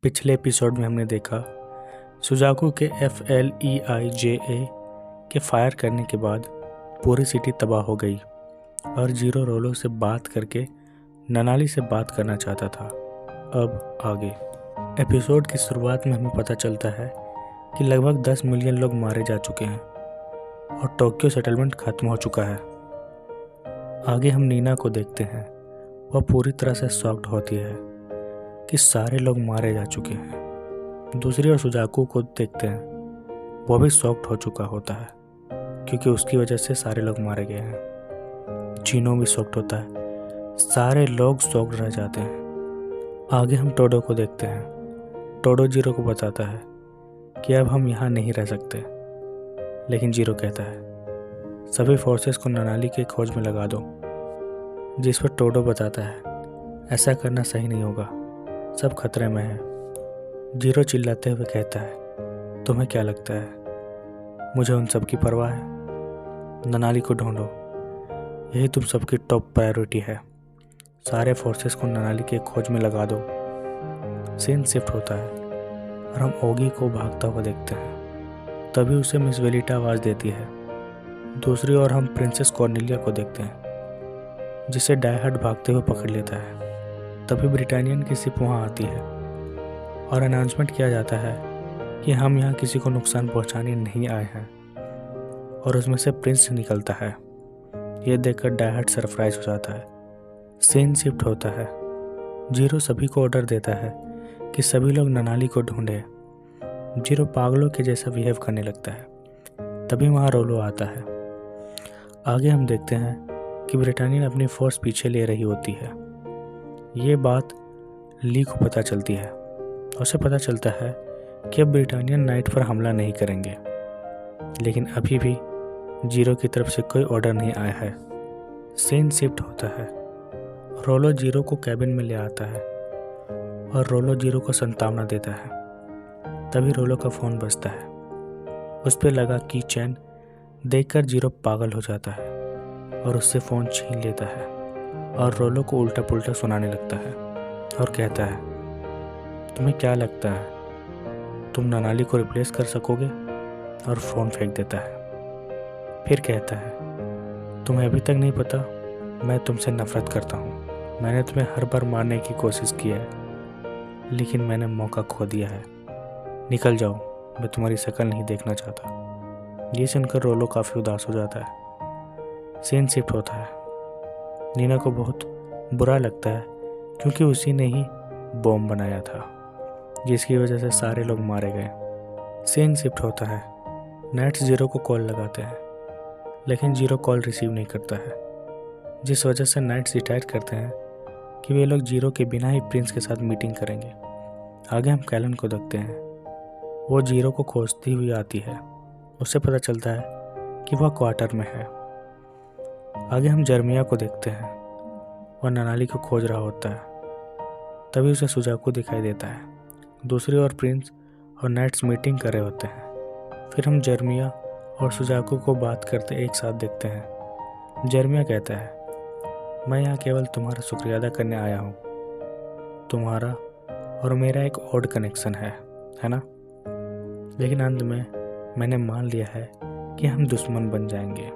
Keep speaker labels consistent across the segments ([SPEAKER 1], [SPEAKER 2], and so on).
[SPEAKER 1] पिछले एपिसोड में हमने देखा सुजाकू के FLEIJA के फायर करने के बाद पूरी सिटी तबाह हो गई और जीरो रोलो से बात करके ननाली से बात करना चाहता था। अब आगे एपिसोड की शुरुआत में हमें पता चलता है कि लगभग 10 मिलियन लोग मारे जा चुके हैं और टोक्यो सेटलमेंट खत्म हो चुका है। आगे हम नीना को देखते हैं। वह पूरी तरह से शॉक्ड होती है कि सारे लोग मारे जा चुके हैं। दूसरी ओर सुजाकू को देखते हैं। वह भी शॉक्ड हो चुका होता है क्योंकि उसकी वजह से सारे लोग मारे गए हैं। चिनो भी शॉक्ड होता है। सारे लोग शॉक्ड रह जाते हैं। आगे हम टोडो को देखते हैं। टोडो जीरो को बताता है कि अब हम यहाँ नहीं रह सकते, लेकिन जीरो कहता है सभी फोर्सेस को ननाली के खोज में लगा दो, जिस पर टोडो बताता है ऐसा करना सही नहीं होगा, सब खतरे में है। जीरो चिल्लाते हुए कहता है तुम्हें क्या लगता है मुझे उन सब की परवाह है? ननाली को ढूंढो, यही तुम सबकी टॉप प्रायोरिटी है। सारे फोर्सेस को ननाली के खोज में लगा दो। सीन शिफ्ट होता है और हम ओगी को भागता हुआ देखते हैं। तभी उसे मिस वेलिटा आवाज़ देती है। दूसरी ओर हम प्रिंसेस कॉर्नेलिया को देखते हैं, जिसे डायहार्ड भागते हुए पकड़ लेता है। तभी ब्रिटानियन की शिप वहाँ आती है और अनाउंसमेंट किया जाता है कि हम यहाँ किसी को नुकसान पहुँचाने नहीं आए हैं, और उसमें से प्रिंस निकलता है। यह देखकर डायहार्ड सरप्राइज हो जाता है। सीन शिफ्ट होता है। जीरो सभी को ऑर्डर देता है कि सभी लोग ननाली को ढूंढे। जीरो पागलों के जैसा बिहेव करने लगता है। तभी वहाँ रोलो आता है। आगे हम देखते हैं कि ब्रिटानियन अपनी फोर्स पीछे ले रही होती है। ये बात ली को पता चलती है। उसे पता चलता है कि अब ब्रिटानियन नाइट पर हमला नहीं करेंगे, लेकिन अभी भी जीरो की तरफ से कोई ऑर्डर नहीं आया है। सीन शिफ्ट होता है। रोलो जीरो को कैबिन में ले आता है और रोलो जीरो को संतावना देता है। तभी रोलो का फ़ोन बजता है। उस पर लगा की चैन देखकर जीरो पागल हो जाता है और उससे फ़ोन छीन लेता है और रोलो को उल्टा पुल्टा सुनाने लगता है और कहता है तुम्हें क्या लगता है तुम ननाली को रिप्लेस कर सकोगे? और फ़ोन फेंक देता है। फिर कहता है तुम्हें अभी तक नहीं पता मैं तुमसे नफ़रत करता हूँ। मैंने तुम्हें हर बार मारने की कोशिश की है, लेकिन मैंने मौका खो दिया है। निकल जाओ, मैं तुम्हारी शक्ल नहीं देखना चाहता। ये सुनकर रोलो काफ़ी उदास हो जाता है। सीन शिफ्ट होता है। नीना को बहुत बुरा लगता है क्योंकि उसी ने ही बॉम्ब बनाया था, जिसकी वजह से सारे लोग मारे गए। सीन शिफ्ट होता है। नेट्स जीरो को कॉल लगाते हैं, लेकिन जीरो कॉल रिसीव नहीं करता है, जिस वजह से नाइट्स डिसाइड करते हैं कि वे लोग जीरो के बिना ही प्रिंस के साथ मीटिंग करेंगे। आगे हम कैलन को देखते हैं। वो जीरो को खोजती हुई आती है। उससे पता चलता है कि वह क्वार्टर में है। आगे हम जर्मिया को देखते हैं। वह ननाली को खोज रहा होता है। तभी उसे सुजाकू दिखाई देता है। दूसरी ओर प्रिंस और नाइट्स मीटिंग कर रहे होते हैं। फिर हम जर्मिया और सुजाकू को बात करते एक साथ देखते हैं। जर्मिया कहता है मैं यहाँ केवल तुम्हारा शुक्रिया अदा करने आया हूँ। तुम्हारा और मेरा एक ऑड कनेक्शन है ना? लेकिन अंत में मैंने मान लिया है कि हम दुश्मन बन जाएंगे।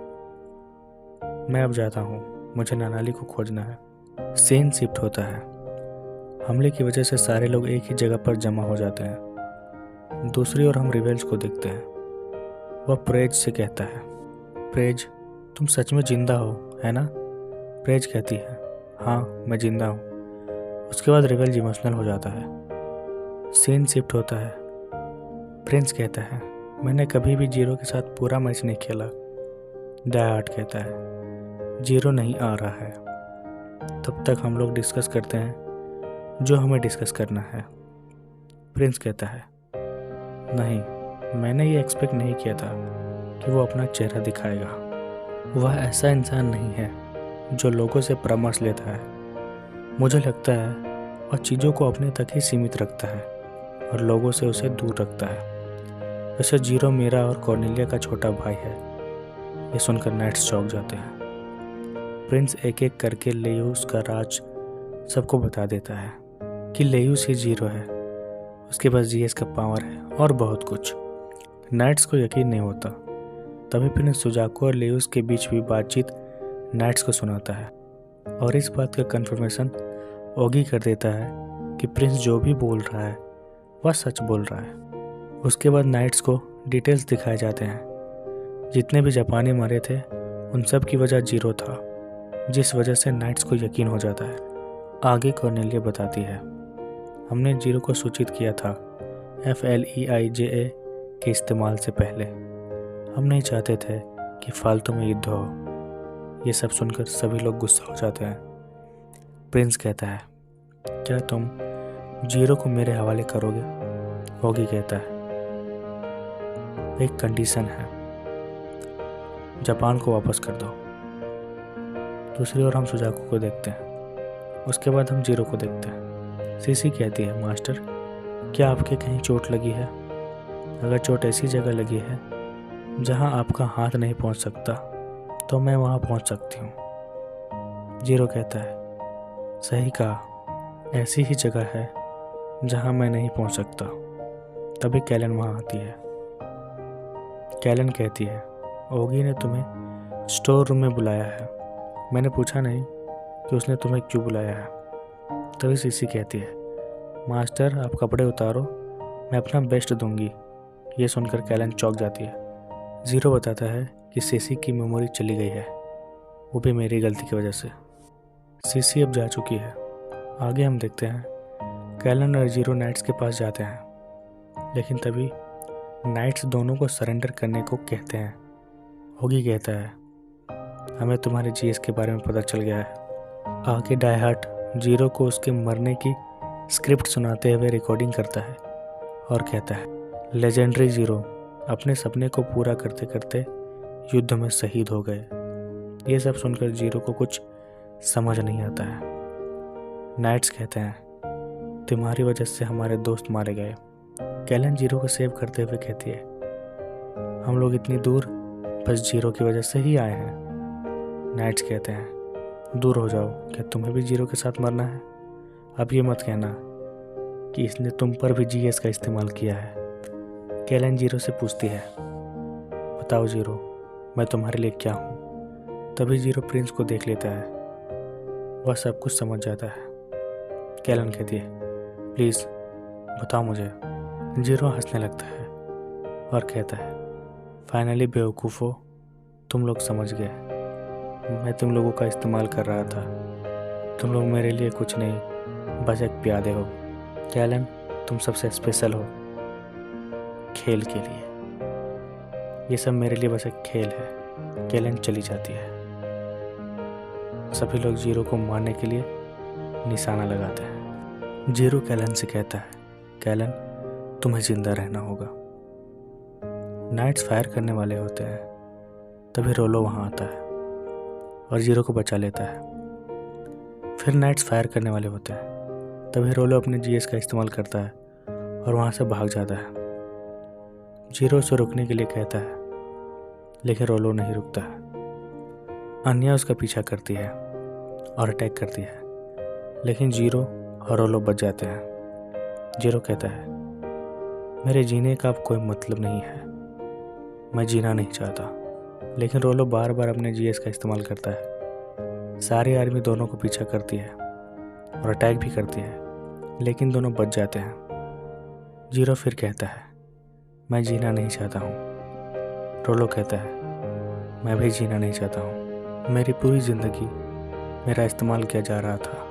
[SPEAKER 1] मैं अब जाता हूँ, मुझे ननाली को खोजना है। सीन शिफ्ट होता है। हमले की वजह से सारे लोग एक ही जगह पर जमा हो जाते हैं। दूसरी ओर हम रिवेल्स को देखते हैं। वह प्रेज से कहता है प्रेज तुम सच में जिंदा हो, है ना? प्रेज कहती है हाँ मैं जिंदा हूँ। उसके बाद रिवेल्स इमोशनल हो जाता है। सीन शिफ्ट होता है। प्रिंस कहता है मैंने कभी भी जीरो के साथ पूरा मैच नहीं खेला। डायहार्ड कहता है जीरो नहीं आ रहा है। तब तक हम लोग डिस्कस करते हैं जो हमें डिस्कस करना है। प्रिंस कहता है नहीं, मैंने ये एक्सपेक्ट नहीं किया था कि वो अपना चेहरा दिखाएगा। वह ऐसा इंसान नहीं है जो लोगों से परामर्श लेता है। मुझे लगता है वह चीज़ों को अपने तक ही सीमित रखता है और लोगों से उसे दूर रखता है। वैसे जीरो मेरा और कॉर्नेलिया का छोटा भाई है। ये सुनकर नाइट्स चौंक जाते हैं। प्रिंस एक एक करके लेयूस का राज सबको बता देता है कि लेयूस ही जीरो है उसके पास जीएस का पावर है और बहुत कुछ। नाइट्स को यकीन नहीं होता। तभी प्रिंस सुजाको और लेउस के बीच हुई बातचीत नाइट्स को सुनाता है और इस बात का कंफर्मेशन ओगी कर देता है कि प्रिंस जो भी बोल रहा है वह सच बोल रहा है। उसके बाद नाइट्स को डिटेल्स दिखाए जाते हैं। जितने भी जापानी मरे थे उन सब की वजह जीरो था, जिस वजह से नाइट्स को यकीन हो जाता है। आगे कॉर्नेलिया बताती है, हमने जीरो को सूचित किया था FLEIJA के इस्तेमाल से पहले। हम नहीं चाहते थे कि फालतू में युद्ध हो। ये सब सुनकर सभी लोग गुस्सा हो जाते हैं। प्रिंस कहता है, क्या तुम जीरो को मेरे हवाले करोगे? ओगी कहता है, एक कंडीशन है, जापान को वापस कर दो। दूसरी ओर हम सुजाको को देखते हैं। उसके बाद हम जीरो को देखते हैं। सीसी कहती है, मास्टर क्या आपके कहीं चोट लगी है? अगर चोट ऐसी जगह लगी है जहां आपका हाथ नहीं पहुंच सकता तो मैं वहां पहुंच सकती हूं। जीरो कहता है, सही कहा, ऐसी ही जगह है जहां मैं नहीं पहुंच सकता। तभी कैलन वहां आती है। कैलन कहती है, ओगी ने तुम्हें स्टोर रूम में बुलाया है। मैंने पूछा नहीं कि उसने तुम्हें क्यों बुलाया है। तभी सीसी कहती है, मास्टर आप कपड़े उतारो, मैं अपना बेस्ट दूंगी। ये सुनकर कैलन चौंक जाती है। जीरो बताता है कि सीसी की मेमोरी चली गई है, वो भी मेरी गलती की वजह से। सीसी अब जा चुकी है। आगे हम देखते हैं कैलन और जीरो नाइट्स के पास जाते हैं, लेकिन तभी नाइट्स दोनों को सरेंडर करने को कहते हैं। ओगी कहता है, हमें तुम्हारे जीएस के बारे में पता चल गया है। आगे डायहार्ट जीरो को उसके मरने की स्क्रिप्ट सुनाते हुए रिकॉर्डिंग करता है और कहता है, लेजेंडरी जीरो अपने सपने को पूरा करते करते युद्ध में शहीद हो गए। ये सब सुनकर जीरो को कुछ समझ नहीं आता है। नाइट्स कहते हैं, तुम्हारी वजह से हमारे दोस्त मारे गए। कैलन जीरो को सेव करते हुए कहती है, हम लोग इतनी दूर बस जीरो की वजह से ही आए हैं। नाइट्स कहते हैं, दूर हो जाओ, क्या तुम्हें भी जीरो के साथ मरना है? अब ये मत कहना कि इसने तुम पर भी जीएस का इस्तेमाल किया है। कैलन जीरो से पूछती है, बताओ जीरो, मैं तुम्हारे लिए क्या हूँ? तभी जीरो प्रिंस को देख लेता है। वह सब कुछ समझ जाता है। कैलन कहती है, प्लीज़ बताओ मुझे। जीरो हंसने लगता है और कहता है, फाइनली बेवकूफ़ो, तुम लोग समझ गए। मैं तुम लोगों का इस्तेमाल कर रहा था। तुम लोग मेरे लिए कुछ नहीं, बस एक प्यादे हो। कैलन, तुम सबसे स्पेशल हो खेल के लिए। ये सब मेरे लिए बस एक खेल है। कैलन चली जाती है। सभी लोग जीरो को मारने के लिए निशाना लगाते हैं। जीरो कैलन से कहता है, कैलन तुम्हें जिंदा रहना होगा। नाइट्स फायर करने वाले होते हैं। तभी रोलो वहाँ आता है और जीरो को बचा लेता है। फिर नाइट्स फायर करने वाले होते हैं। तभी रोलो अपने जीएस का इस्तेमाल करता है और वहाँ से भाग जाता है। जीरो उसे रुकने के लिए कहता है, लेकिन रोलो नहीं रुकता है। अन्या उसका पीछा करती है और अटैक करती है, लेकिन जीरो और रोलो बच जाते हैं। जीरो कहता है, मेरे जीने का अब कोई मतलब नहीं है, मैं जीना नहीं चाहता। लेकिन रोलो बार बार अपने जीएस का इस्तेमाल करता है। सारी आर्मी दोनों को पीछा करती है और अटैक भी करती है, लेकिन दोनों बच जाते हैं। जीरो फिर कहता है, मैं जीना नहीं चाहता हूँ। रोलो कहता है, मैं भी जीना नहीं चाहता हूँ। मेरी पूरी ज़िंदगी मेरा इस्तेमाल किया जा रहा था।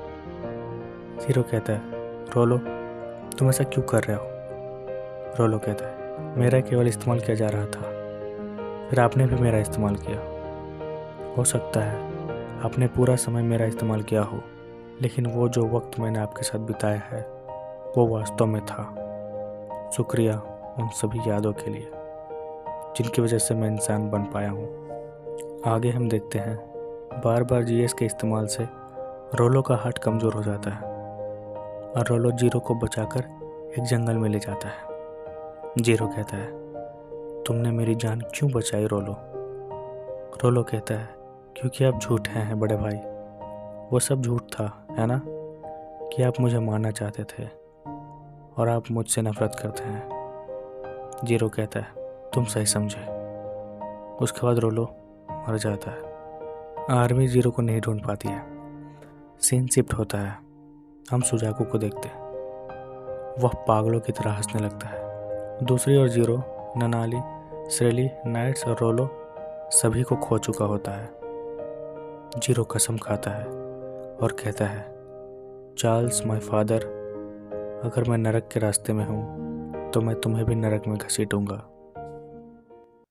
[SPEAKER 1] जीरो कहता है, रोलो तुम ऐसा क्यों कर रहे हो? रोलो कहता है, मेरा केवल इस्तेमाल किया जा रहा था, फिर आपने भी मेरा इस्तेमाल किया। हो सकता है आपने पूरा समय मेरा इस्तेमाल किया हो, लेकिन वो जो वक्त मैंने आपके साथ बिताया है वो वास्तव में था। शुक्रिया उन सभी यादों के लिए जिनकी वजह से मैं इंसान बन पाया हूँ। आगे हम देखते हैं बार बार जीएस के इस्तेमाल से रोलो का हार्ट कमज़ोर हो जाता है और रोलो जीरो को बचाकर एक जंगल में ले जाता है। जीरो कहता है, तुमने मेरी जान क्यों बचाई रोलो? रोलो कहता है, क्योंकि आप झूठे हैं बड़े भाई। वो सब झूठ था, है ना, कि आप मुझे मारना चाहते थे। और आप मुझसे नफरत करते हैं। जीरो कहता है तुम सही समझे। उसके बाद रोलो मर जाता है। आर्मी जीरो को नहीं ढूंढ पाती है। सीन शिफ्ट होता है। हम सुजाकू को देखते हैं। वह पागलों की तरह हंसने लगता है। दूसरी ओर जीरो, ननाली, श्रेली, नाइट्स और रोलो सभी को खो चुका होता है। जीरो कसम खाता है और कहता है, चार्ल्स माय फादर, अगर मैं नरक के रास्ते में हूँ तो मैं तुम्हें भी नरक में घसीटूंगा।